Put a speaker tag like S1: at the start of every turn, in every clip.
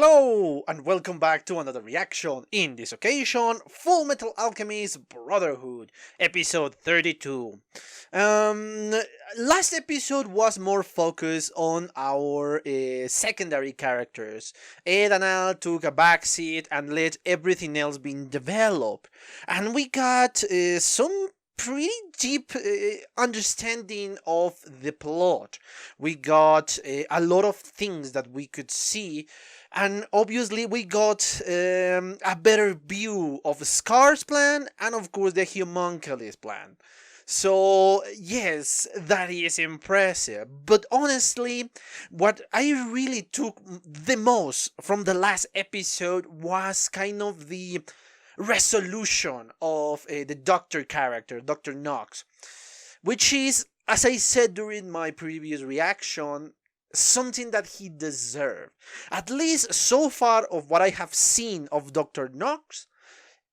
S1: Hello and welcome back to another reaction. In this occasion, Fullmetal Alchemist Brotherhood, episode 32. Last episode was more focused on our secondary characters. Ed and Al took a backseat and let everything else be developed, and we got some pretty deep understanding of the plot. We got a lot of things that we could see, and obviously we got a better view of Scar's plan and of course the Homunculus plan. So yes, that is impressive. But honestly, what I really took the most from the last episode was kind of the resolution of the Doctor character, Dr. Knox, which is, as I said during my previous reaction, something that he deserved. At least so far of what I have seen of Dr. Knox,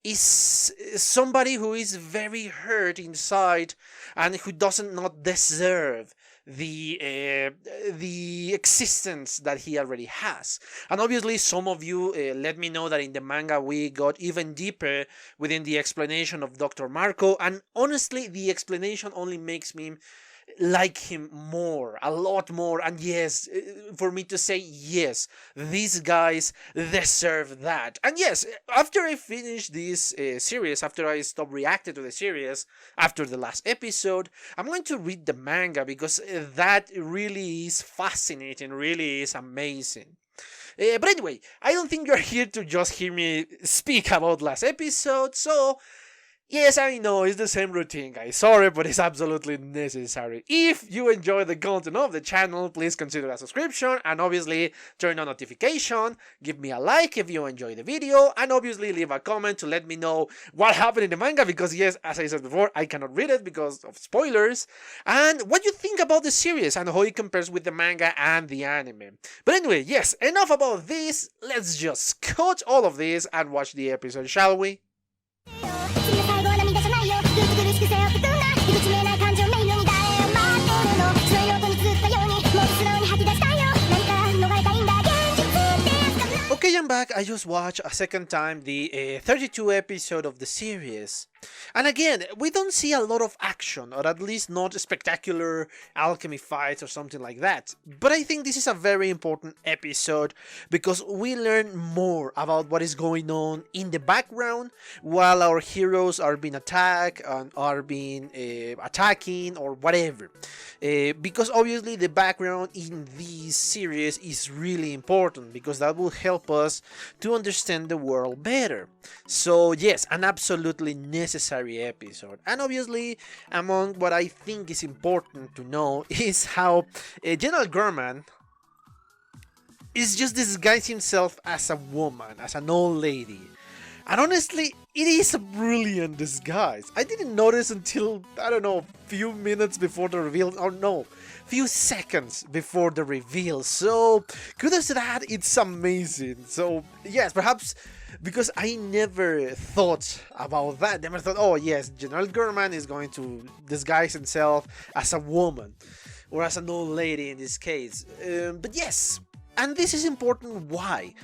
S1: is somebody who is very hurt inside and who doesn't not deserve the existence that he already has. And obviously some of you let me know that in the manga we got even deeper within the explanation of Dr. Marco, and honestly the explanation only makes me like him more, a lot more. And yes, for me to say yes, these guys deserve that. And yes, after I finish this series, after I stop reacting to the series after the last episode, I'm going to read the manga because that really is fascinating, really is amazing. But anyway, I don't think you're here to just hear me speak about last episode, so yes, I know, it's the same routine, guys. Sorry, but it's absolutely necessary. If you enjoy the content of the channel, please consider a subscription and obviously turn on notification. Give me a like if you enjoy the video, and obviously leave a comment to let me know what happened in the manga, because yes, as I said before, I cannot read it because of spoilers, and what you think about the series and how it compares with the manga and the anime. But anyway, yes, enough about this. Let's just cut all of this and watch the episode, shall we? Okay, I'm back. I just watched a second time the 32 episode of the series. And again, we don't see a lot of action, or at least not spectacular alchemy fights or something like that. But I think this is a very important episode because we learn more about what is going on in the background while our heroes are being attacked and are being attacking or whatever. Because obviously the background in this series is really important because that will help us to understand the world better. So yes, an absolutely necessary episode. And obviously among what I think is important to know is how General Gorman is just disguised himself as a woman, as an old lady. And honestly, it is a brilliant disguise. I didn't notice until, I don't know, a few minutes before the reveal, or no, few seconds before the reveal. So kudos to that, it's amazing. So yes, perhaps because I never thought about that. Never thought, oh yes, General Gorman is going to disguise himself as a woman, or as an old lady in this case. But yes, and this is important. Why?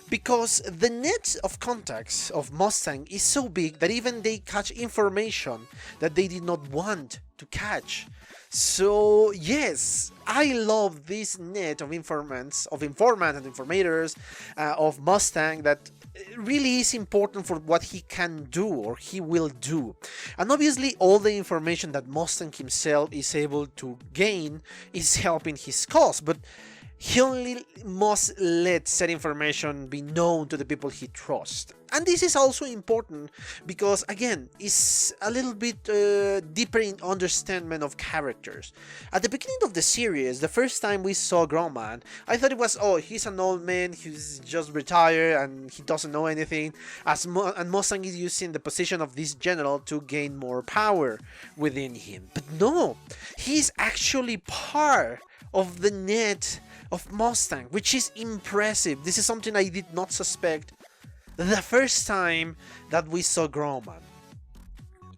S1: Because the net of contacts of Mustang is so big that even they catch information that they did not want to catch. So yes, I love this net of informants and informators of Mustang that really is important for what he can do or he will do. And obviously all the information that Mustang himself is able to gain is helping his cause, but he only must let said information be known to the people he trusts. And this is also important because, again, it's a little bit deeper in understanding of characters. At the beginning of the series, the first time we saw Gromman, I thought it was, oh, he's an old man, he's just retired and he doesn't know anything, and Mustang is using the position of this general to gain more power within him. But no, he's actually part of the net of Mustang, which is impressive. This is something I did not suspect the first time that we saw Gromman.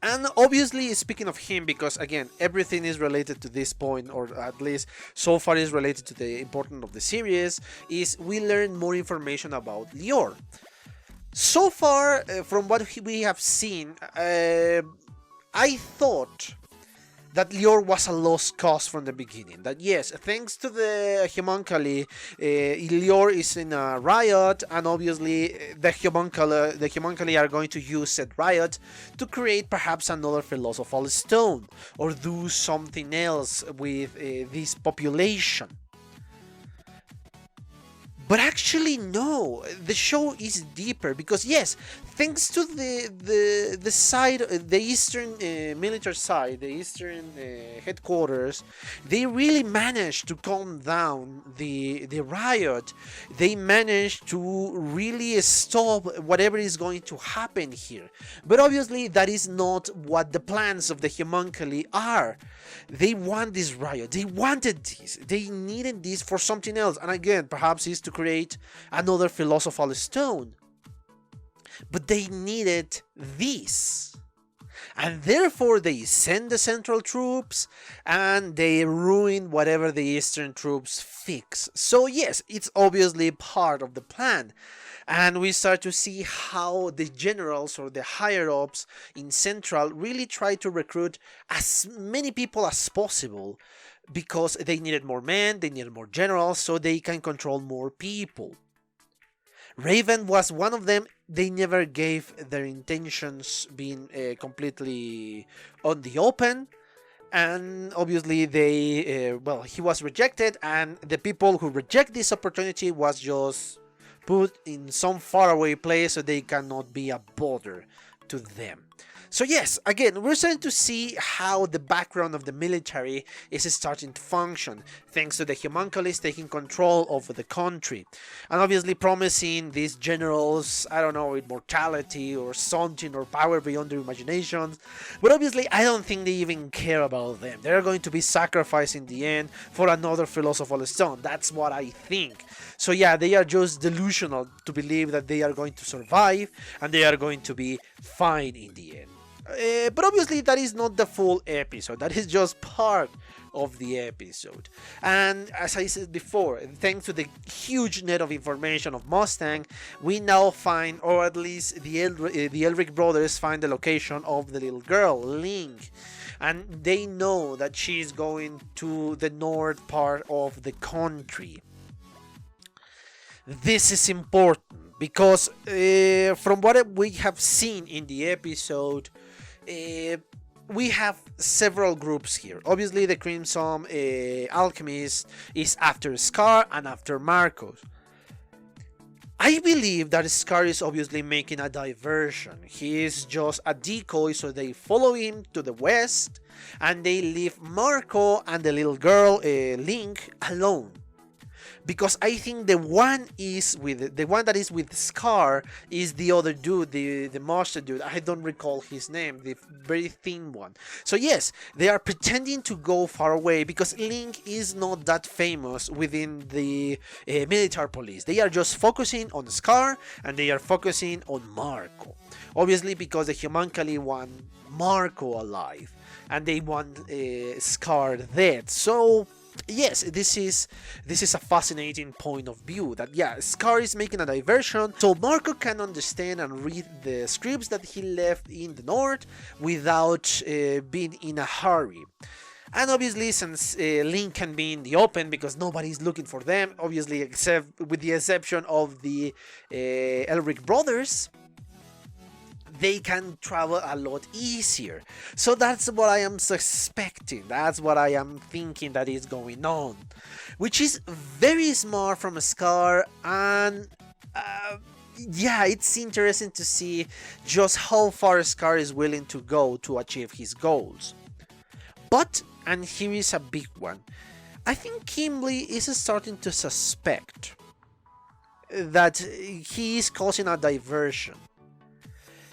S1: And obviously, speaking of him, because again, everything is related to this point, or at least so far is related to the importance of the series, is we learn more information about Lior. So far, from what we have seen, I thought that Lior was a lost cause from the beginning. That yes, thanks to the homunculi, Lior is in a riot, and obviously the homunculi are going to use said riot to create perhaps another philosophical stone, or do something else with this population. But actually, no. The show is deeper because yes, thanks to the side, the eastern military side, the eastern headquarters, they really managed to calm down the riot. They managed to really stop whatever is going to happen here. But obviously, that is not what the plans of the homunculi are. They want this riot. They wanted this. They needed this for something else. And again, perhaps it's to create another philosophical stone. But they needed this. And therefore they send the central troops and they ruin whatever the eastern troops fix. So yes, it's obviously part of the plan. And we start to see how the generals or the higher-ups in Central really try to recruit as many people as possible because they needed more men, they needed more generals, so they can control more people. Raven was one of them. They never gave their intentions being completely on the open. And obviously he was rejected, and the people who reject this opportunity was just put in some faraway place so they cannot be a bother to them. So yes, again, we're starting to see how the background of the military is starting to function, thanks to the homunculus taking control over the country. And obviously promising these generals, I don't know, immortality or something, or power beyond their imaginations. But obviously, I don't think they even care about them. They're going to be sacrificed in the end for another philosophical stone. That's what I think. So yeah, they are just delusional to believe that they are going to survive and they are going to be fine in the end. But obviously that is not the full episode, that is just part of the episode. And as I said before, thanks to the huge net of information of Mustang, we now find, or at least the Elric brothers find the location of the little girl, Link. And they know that she is going to the north part of the country. This is important because from what we have seen in the episode, we have several groups here. Obviously, the Crimson Alchemist is after Scar and after Marcos. I believe that Scar is obviously making a diversion. He is just a decoy, so they follow him to the west and they leave Marco and the little girl, Link, alone. Because I think the one that is with Scar is the other dude, the monster dude. I don't recall his name, the very thin one. So yes, they are pretending to go far away because Link is not that famous within the military police. They are just focusing on Scar and they are focusing on Marco. Obviously because the homunculi want Marco alive and they want Scar dead. So yes, this is a fascinating point of view that yeah, Scar is making a diversion so Marco can understand and read the scripts that he left in the north without being in a hurry. And obviously, since Link can be in the open because nobody's looking for them, obviously except with the exception of the Elric brothers, they can travel a lot easier. So that's what I am suspecting. That's what I am thinking that is going on. Which is very smart from Scar, and yeah, it's interesting to see just how far Scar is willing to go to achieve his goals. But, and here is a big one, I think Kimberly is starting to suspect that he is causing a diversion.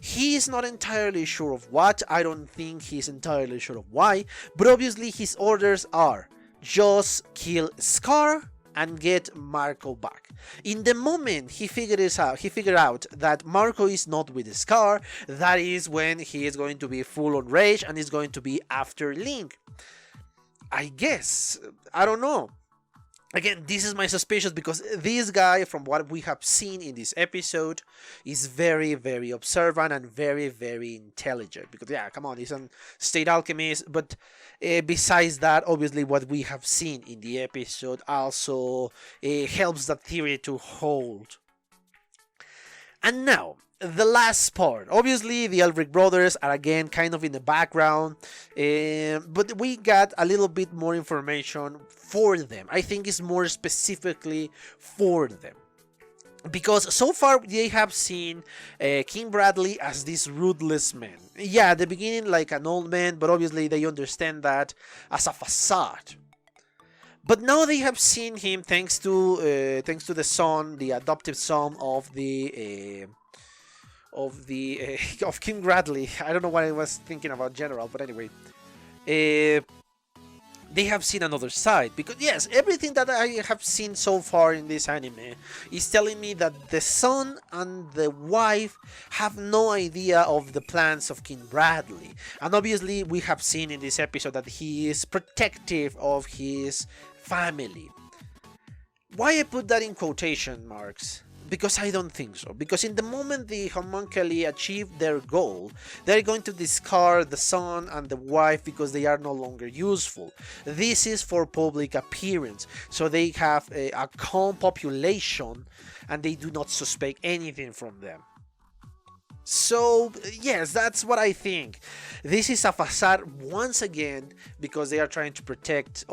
S1: He is not entirely sure of what, I don't think he's entirely sure of why, but obviously his orders are just kill Scar and get Marco back. In the moment he figured out that Marco is not with Scar, that is when he is going to be full on rage and is going to be after Link. I guess. I don't know. Again, this is my suspicion because this guy, from what we have seen in this episode, is very, very observant and very, very intelligent. Because, yeah, come on, he's a state alchemist. But besides that, obviously, what we have seen in the episode also helps that theory to hold. And now, the last part. Obviously, the Elric brothers are again kind of in the background, but we got a little bit more information for them. I think it's more specifically for them. Because so far they have seen King Bradley as this ruthless man. Yeah, at the beginning like an old man, but obviously they understand that as a facade. But now they have seen him thanks to the son, the adoptive son of of King Bradley. I don't know what I was thinking about General, but anyway. They have seen another side. Because yes, everything that I have seen so far in this anime is telling me that the son and the wife have no idea of the plans of King Bradley. And obviously we have seen in this episode that he is protective of his family. Why I put that in quotation marks? Because I don't think so. Because in the moment the homunculi achieve their goal, they're going to discard the son and the wife because they are no longer useful. This is for public appearance. So they have a calm population and they do not suspect anything from them. So, yes, that's what I think. This is a facade once again because they are trying to protect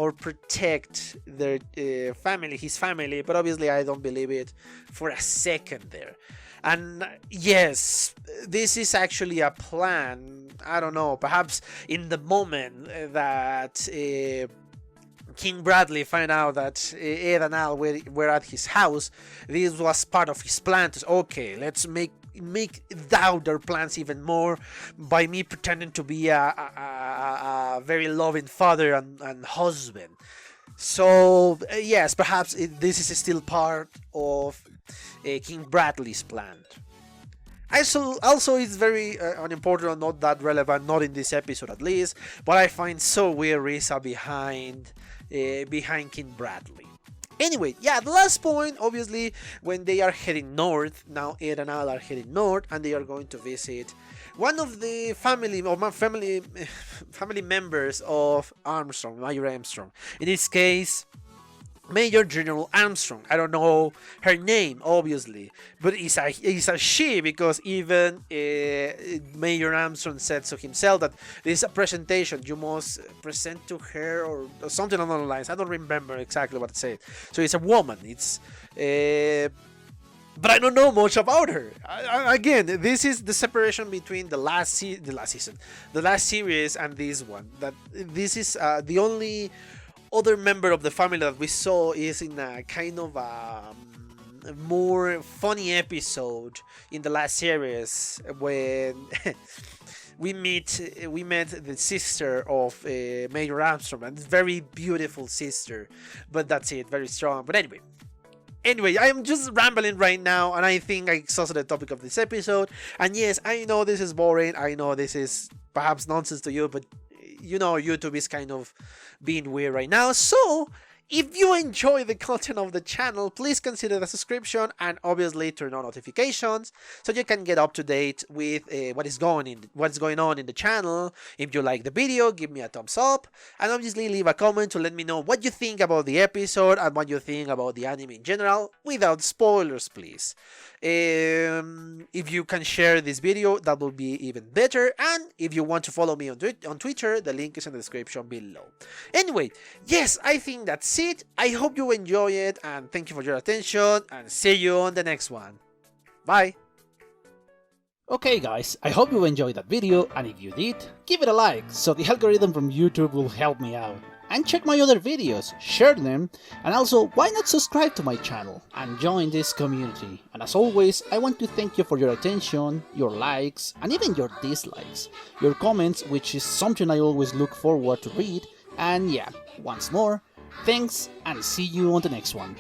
S1: their family, his family, but obviously I don't believe it for a second there. And yes, this is actually a plan. I don't know, perhaps in the moment that King Bradley found out that Ed and Al were at his house, this was part of his plan to say, okay, let's make doubt their plans even more by me pretending to be a very loving father and husband. So yes, perhaps this is still part of King Bradley's plan. Also, it's very unimportant, not that relevant, not in this episode at least, but I find so weird Risa behind King Bradley. Anyway, yeah, the last point, obviously, when they are heading north, now Ed and Al are heading north, and they are going to visit one of the family members of Armstrong, Major Armstrong. In this case, Major General Armstrong. I don't know her name, obviously, but it's a she, because even Major Armstrong said so himself that this is a presentation you must present to her or something along the lines. I don't remember exactly what it said. So it's a woman. It's but I don't know much about her. Again, this is the separation between the last series, and this one. That this is the only other member of the family that we saw is in a kind of a more funny episode in the last series when we met the sister of Major Armstrong, and very beautiful sister, but that's it, very strong. But Anyway, I am just rambling right now, and I think I exhausted the topic of this episode. And yes, I know this is boring, I know this is perhaps nonsense to you, but you know, YouTube is kind of being weird right now. So if you enjoy the content of the channel, please consider the subscription and obviously turn on notifications so you can get up to date with what's going on in the channel. If you like the video, give me a thumbs up, and obviously leave a comment to let me know what you think about the episode and what you think about the anime in general, without spoilers, please. If you can share this video, that will be even better. And if you want to follow me on Twitter, the link is in the description below. Anyway, yes, I think that's it. I hope you enjoy it, and thank you for your attention, and see you on the next one. Bye.
S2: Okay guys, I hope you enjoyed that video, and if you did, give it a like so the algorithm from YouTube will help me out. And check my other videos, share them, and also why not subscribe to my channel and join this community. And as always, I want to thank you for your attention, your likes, and even your dislikes, your comments, which is something I always look forward to read. And yeah, once more, Thanks, and see you on the next one.